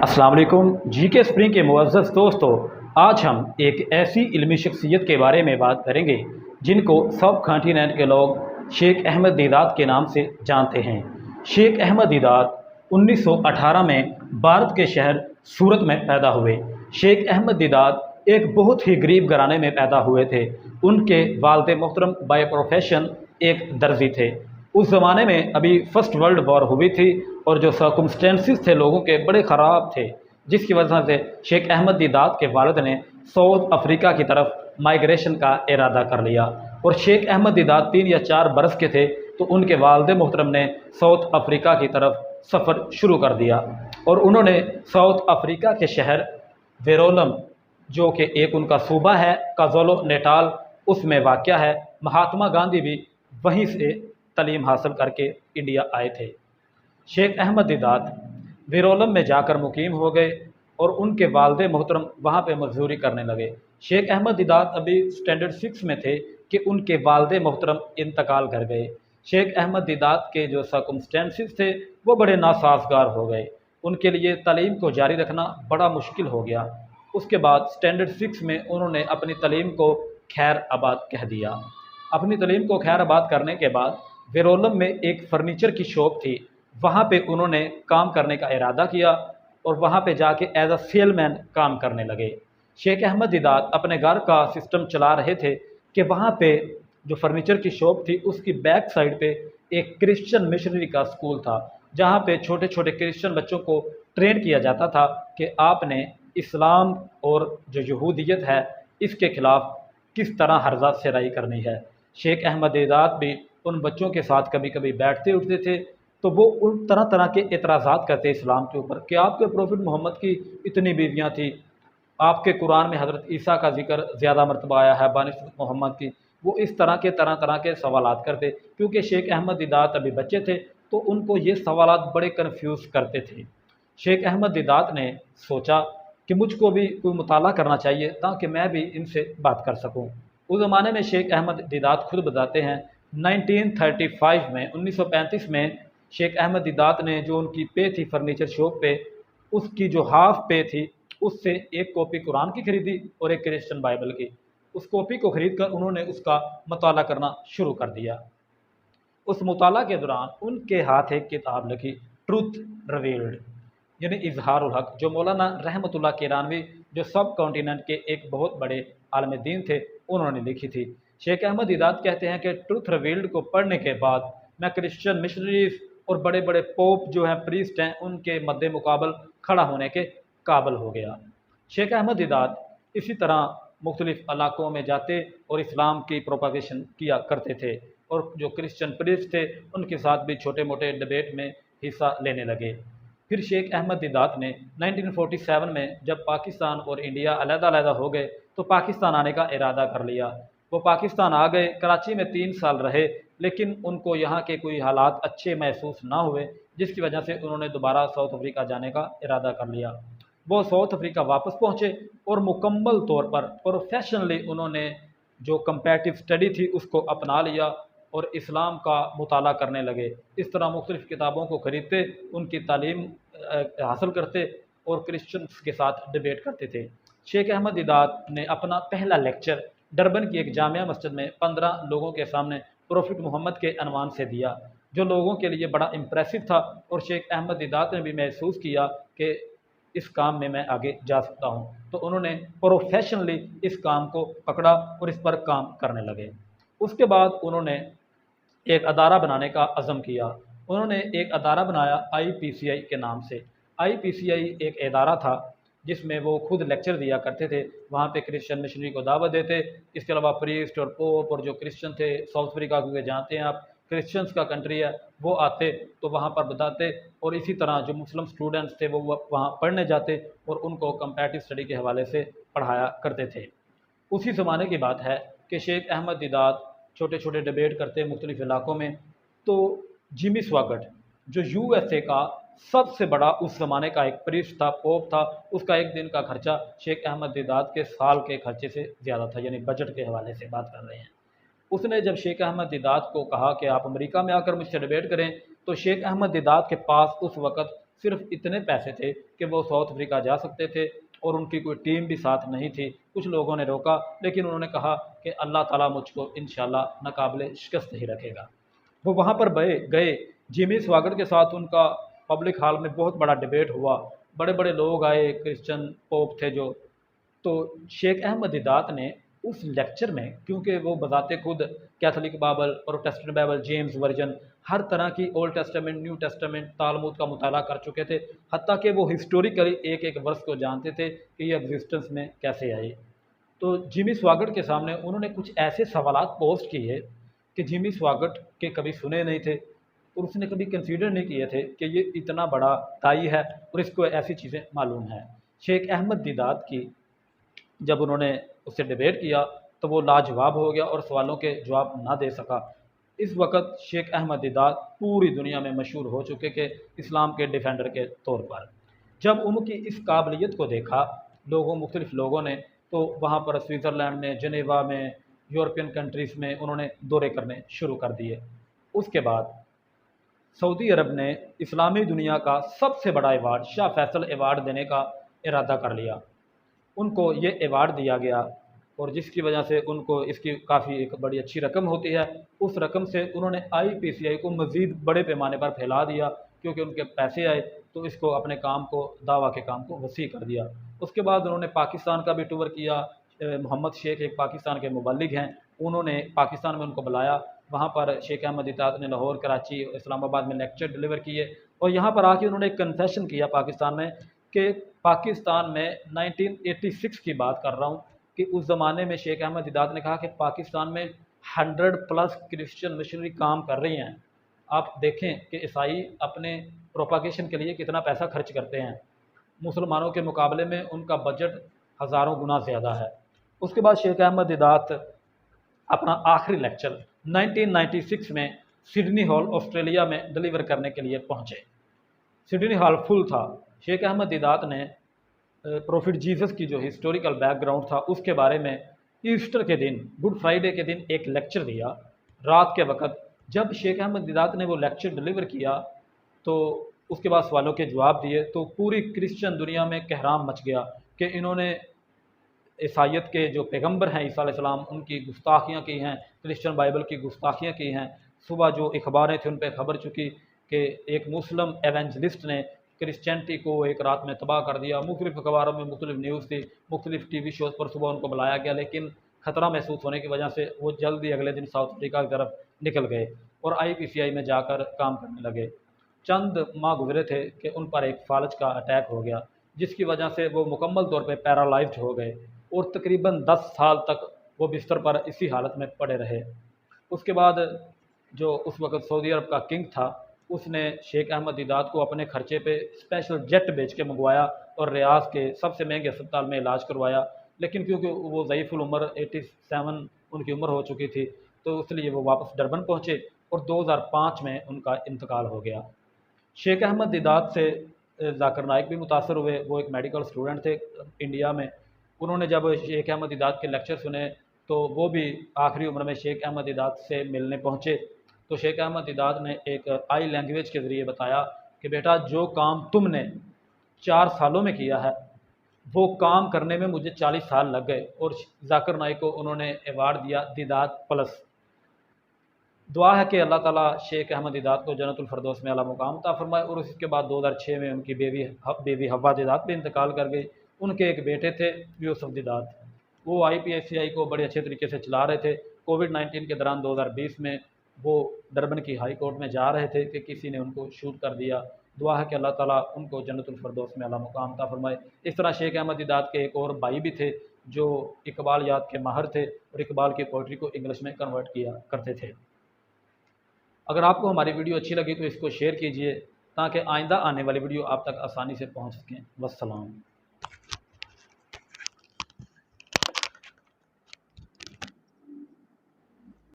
अस्सलाम वालेकुम जी के स्प्रिंग के मुअज़्ज़ज़ दोस्तों, आज हम एक ऐसी इल्मी शख्सियत के बारे में बात करेंगे जिनको सब कॉन्टिनेंट के लोग शेख अहमद दीदात के नाम से जानते हैं। शेख अहमद दीदात 1918 में भारत के शहर सूरत में पैदा हुए। शेख अहमद दीदात एक बहुत ही गरीब घराने में पैदा हुए थे। उनके वालिद मोहतरम बाय प्रोफेशन एक दर्जी थे। उस ज़माने में अभी फ़र्स्ट वर्ल्ड वॉर हुई थी और जो सर्कमस्टेंसेस थे लोगों के बड़े ख़राब थे, जिसकी वजह से शेख अहमद दीदात के वालिद ने साउथ अफ्रीका की तरफ माइग्रेशन का इरादा कर लिया। और शेख अहमद दीदात 3 या 4 बरस के थे तो उनके वालिद मोहतरम ने साउथ अफ्रीका की तरफ सफ़र शुरू कर दिया और उन्होंने साउथ अफ्रीका के शहर वेरोलम, जो कि एक उनका सूबा है, क्वाज़ुलु नेटाल, उसमें वाक़या है। महात्मा गांधी भी वहीं से तालीम हासिल करके इंडिया आए थे। शेख अहमद दीदात वेरोलम में जाकर मुकीम हो गए और उनके वालिद मोहतरम वहाँ पे मजदूरी करने लगे। शेख अहमद दीदात अभी स्टैंडर्ड 6 में थे कि उनके वालिद मोहतरम इंतकाल कर गए। शेख अहमद दीदात के जो सर्कमस्टेंसेस थे वो बड़े नासाजगार हो गए। उनके लिए तालीम को जारी रखना बड़ा मुश्किल हो गया। उसके बाद स्टैंडर्ड 6 में उन्होंने अपनी तालीम को खैर आबाद कह दिया। अपनी तालीम को खैर आबाद करने के बाद वेरोलम में एक फ़र्नीचर की शॉप थी, वहाँ पे उन्होंने काम करने का इरादा किया और वहाँ पे जाके एज अ सेलमैन काम करने लगे। शेख अहमद दीदात अपने घर का सिस्टम चला रहे थे कि वहाँ पे जो फर्नीचर की शॉप थी उसकी बैक साइड पे एक क्रिश्चियन मिशनरी का स्कूल था, जहाँ पे छोटे छोटे क्रिश्चियन बच्चों को ट्रेन किया जाता था कि आपने इस्लाम और जो यहूदियत है इसके ख़िलाफ़ किस तरह हर्जा सराई करनी है। शेख अहमद दीदात भी उन बच्चों के साथ कभी कभी बैठते उठते थे तो वो उन तरह तरह के एतराज़ात करते इस्लाम के ऊपर कि आपके प्रॉफिट मोहम्मद की इतनी बीवियाँ थी, आपके कुरान में हज़रत ईसा का ज़िक्र ज़्यादा मरतबा आया है बानिस्बत मोहम्मद की। वो इस तरह तरह के सवालात करते, क्योंकि शेख अहमद दीदात अभी बच्चे थे तो उनको ये सवालात बड़े कन्फ्यूज़ करते थे। शेख अहमद दीदात ने सोचा कि मुझको भी कोई मुताला करना चाहिए ताकि मैं भी इनसे बात कर सकूं। उस ज़माने में शेख अहमद दीदात खुद बताते हैं 1935 में 1935 में शेख अहमद दीदात ने जो उनकी पे थी फर्नीचर शॉप पे, उसकी जो हाफ पे थी उससे एक कॉपी कुरान की खरीदी और एक क्रिश्चियन बाइबल की। उस कॉपी को खरीद कर उन्होंने उसका मुताला करना शुरू कर दिया। उस मुताला के दौरान उनके हाथ एक किताब लिखी, ट्रूथ रिवील्ड, यानी इजहारुल हक, जो मौलाना रहमतुल्लाह किरानवी जो सब कॉन्टिनेंट के एक बहुत बड़े आलम दीन थे उन्होंने लिखी थी। शेख अहमद दीदात कहते हैं कि ट्रूथ रिवील्ड को पढ़ने के बाद मैं क्रिश्चियन मिशनरीज और बड़े बड़े पोप जो हैं, प्रीस्ट हैं, उनके मद्दे मुकाबल खड़ा होने के काबिल हो गया। शेख अहमद दीदात इसी तरह मुख्तलिफ़ इलाकों में जाते और इस्लाम की प्रोपागेशन किया करते थे और जो क्रिश्चियन प्रीस्ट थे उनके साथ भी छोटे मोटे डिबेट में हिस्सा लेने लगे। फिर शेख अहमद दीदात ने 1947 में जब पाकिस्तान और इंडिया अलग-अलग हो गए तो पाकिस्तान आने का इरादा कर लिया। वो पाकिस्तान आ गए, कराची में 3 साल रहे, लेकिन उनको यहाँ के कोई हालात अच्छे महसूस ना हुए, जिसकी वजह से उन्होंने दोबारा साउथ अफ्रीका जाने का इरादा कर लिया। वो साउथ अफ्रीका वापस पहुँचे और मुकम्मल तौर पर प्रोफेशनली उन्होंने जो कंपैरेटिव स्टडी थी उसको अपना लिया और इस्लाम का मुताला करने लगे। इस तरह मुख्तलिफ़ किताबों को ख़रीदते, उनकी तालीम हासिल करते और क्रिश्चियंस के साथ डिबेट करते थे। शेख अहमद दीदात ने अपना पहला लेक्चर डरबन की एक जामिया मस्जिद में 15 लोगों के सामने प्रॉफिट मोहम्मद के अनवान से दिया, जो लोगों के लिए बड़ा इम्प्रेसिव था। और शेख अहमद दीदात ने भी महसूस किया कि इस काम में मैं आगे जा सकता हूँ, तो उन्होंने प्रोफेशनली इस काम को पकड़ा और इस पर काम करने लगे। उसके बाद उन्होंने एक अदारा बनाने का अज़म किया। उन्होंने एक अदारा बनाया IPCI के नाम से। IPCI एक इदारा था जिसमें वो खुद लेक्चर दिया करते थे, वहाँ पे क्रिश्चियन मिशनरी को दावत देते। इसके अलावा प्रीस्ट और पोप और जो क्रिश्चियन थे साउथ अफ्रीका, क्योंकि जानते हैं आप क्रिश्चियंस का कंट्री है, वो आते तो वहाँ पर बताते और इसी तरह जो मुस्लिम स्टूडेंट्स थे वो वहाँ पढ़ने जाते और उनको कंपैरेटिव स्टडी के हवाले से पढ़ाया करते थे। उसी ज़माने की बात है कि शेख अहमद दीदात छोटे छोटे डिबेट करते मुख्तलिफ़ इलाकों में, तो जिमी स्वागट जो USA का सबसे बड़ा उस ज़माने का एक प्रीस्ट था, पोप था, उसका एक दिन का खर्चा शेख अहमद दीदात के साल के खर्चे से ज़्यादा था, यानी बजट के हवाले से बात कर रहे हैं। उसने जब शेख अहमद दीदात को कहा कि आप अमेरिका में आकर मुझसे डिबेट करें, तो शेख अहमद दीदात के पास उस वक़्त सिर्फ इतने पैसे थे कि वो साउथ अफ्रीका जा सकते थे और उनकी कोई टीम भी साथ नहीं थी। कुछ लोगों ने रोका, लेकिन उन्होंने कहा कि अल्लाह ताला मुझको इंशाल्लाह नाकाबिले शिकस्त ही रखेगा। वो वहाँ पर गए। जिमी स्वागट के साथ उनका पब्लिक हॉल में बहुत बड़ा डिबेट हुआ। बड़े बड़े लोग आए, क्रिश्चियन पोप थे जो। तो शेख अहमद दिदात ने उस लेक्चर में, क्योंकि वो बताते खुद Catholic Bible, Protestant Bible, James version, हर तरह की Old Testament, New Testament, Talmud का मुताला कर चुके थे। हत्ता कि वो हिस्टोरिकली एक एक वर्स को जानते थे कि ये एग्जिस्टेंस में कैसे आई। तो जिमी स्वागट के सामने उन्होंने कुछ ऐसे सवालात पोस्ट किए कि जिमी स्वागट के कभी सुने नहीं थे और उसने कभी कंसीडर नहीं किए थे कि ये इतना बड़ा दाई है और इसको ऐसी चीज़ें मालूम हैं। शेख अहमद दीदात की जब उन्होंने उससे डिबेट किया तो वो लाजवाब हो गया और सवालों के जवाब ना दे सका। इस वक्त शेख अहमद दीदात पूरी दुनिया में मशहूर हो चुके कि इस्लाम के डिफेंडर के तौर पर। जब उनकी इस काबिलियत को देखा मुख्तलिफ लोगों ने, तो वहाँ पर स्विट्ज़रलैंड में, जनेवा में, यूरोपियन कंट्रीज़ में उन्होंने दौरे करने शुरू कर दिए। उसके बाद सऊदी अरब ने इस्लामी दुनिया का सबसे बड़ा अवार्ड, शाह फैसल अवार्ड देने का इरादा कर लिया। उनको ये अवार्ड दिया गया और जिसकी वजह से उनको इसकी काफ़ी एक बड़ी अच्छी रकम होती है। उस रकम से उन्होंने IPCI को मज़ीद बड़े पैमाने पर फैला दिया, क्योंकि उनके पैसे आए तो इसको अपने काम को, दावा के काम को वसी कर दिया। उसके बाद उन्होंने पाकिस्तान का भी टूर किया। मोहम्मद शेख एक पाकिस्तान के मुबल्लिग हैं, उन्होंने पाकिस्तान में उनको बुलाया। वहाँ पर शेख अहमद दीदात ने लाहौर, कराची, इस्लामाबाद में लेक्चर डिलीवर किए और यहाँ पर आके उन्होंने एक कन्फेशन किया पाकिस्तान में कि पाकिस्तान में 1986 की बात कर रहा हूँ कि उस ज़माने में शेख अहमद दीदात ने कहा कि पाकिस्तान में 100+ क्रिश्चियन मिशनरी काम कर रही हैं। आप देखें कि ईसाई अपने प्रोपागेशन के लिए कितना पैसा खर्च करते हैं, मुसलमानों के मुकाबले में उनका बजट हज़ारों गुना ज़्यादा है। उसके बाद शेख अहमद दीदात अपना आखिरी लेक्चर 1996 में सिडनी हॉल, ऑस्ट्रेलिया में डिलीवर करने के लिए पहुँचे। सिडनी हॉल फुल था। शेख अहमद दीदात ने प्रॉफिट जीसस की जो हिस्टोरिकल बैकग्राउंड था उसके बारे में ईस्टर के दिन, गुड फ्राइडे के दिन एक लेक्चर दिया रात के वक्त। जब शेख अहमद दीदात ने वो लेक्चर डिलीवर किया तो उसके बाद सवालों के जवाब दिए तो पूरी क्रिश्चियन दुनिया में कहराम मच गया कि इन्होंने ईसाइयत के जो पैगंबर हैं ईसा अलैहिस्सलाम, उनकी गुस्ताखियाँ की हैं, क्रिश्चियन बाइबल की गुस्ताखियाँ की हैं। सुबह जो अखबारें थी उन पर खबर चुकी कि एक मुस्लिम एवेंजलिस्ट ने क्रिश्चियनिटी को एक रात में तबाह कर दिया। मुख्तलिफ अखबारों में मुख्तलिफ न्यूज़ थी, मुख्तलिफ TV शोज़ पर सुबह उनको बुलाया गया, लेकिन ख़तरा महसूस होने की वजह से वो जल्दी अगले दिन साउथ अफ्रीका की तरफ निकल गए और IPCI में जाकर काम करने लगे। चंद माह गुजरे थे कि उन पर एक फालज का अटैक हो गया, जिसकी वजह से वो मुकम्मल तौर पर पैरालाइज्ड हो गए और तकरीबन 10 साल तक वो बिस्तर पर इसी हालत में पड़े रहे। उसके बाद जो उस वक़्त सऊदी अरब का किंग था, उसने शेख अहमद दीदात को अपने खर्चे पे स्पेशल जेट भेज के मंगवाया और रियाज के सबसे महंगे अस्पताल में इलाज करवाया। लेकिन क्योंकि वो ज़ईफ़ुल उम्र 87 उनकी उम्र हो चुकी थी, तो इसलिए वो वापस डरबन पहुँचे और 2005 में उनका इंतकाल हो गया। शेख अहमद दीदात से ज़ाकिर नाइक भी मुतासर हुए। वो एक मेडिकल स्टूडेंट थे इंडिया में। उन्होंने जब शेख अहमद दीदात के लेक्चर सुने तो वो भी आखिरी उम्र में शेख अहमद दीदात से मिलने पहुँचे। तो शेख अहमद दीदात ने एक आई लैंग्वेज के ज़रिए बताया कि बेटा, जो काम तुमने 4 सालों में किया है वो काम करने में मुझे 40 साल लग गए। और ज़ाकिर नाइक को उन्होंने अवार्ड दिया दीदात प्लस। दुआ है कि अल्लाह ताला शेख अहमद दीदात को जन्नतुल फिरदौस में आला मुकाम अता फरमाए। और उसके बाद 2006 में उनकी बेबी हव्वा दीदात भी इंतकाल कर गई। उनके एक बेटे थे यूसुफ दीदात, वो IPCI को बड़े अच्छे तरीके से चला रहे थे। कोविड-19 के दौरान 2020 में वो डरबन की हाई कोर्ट में जा रहे थे कि किसी ने उनको शूट कर दिया। दुआ है कि अल्लाह ताला उनको जन्नतुल फिरदौस में आला मुकाम अता फरमाए। इस तरह शेख अहमद दीदात के एक और भाई भी थे जो इकबाल याद के माहिर थे और इकबाल की पोइट्री को इंग्लिश में कन्वर्ट किया करते थे। अगर आपको हमारी वीडियो अच्छी लगी तो इसको शेयर कीजिए ताकि आइंदा आने वाली वीडियो आप तक आसानी से पहुँच सकें। वस्सलाम।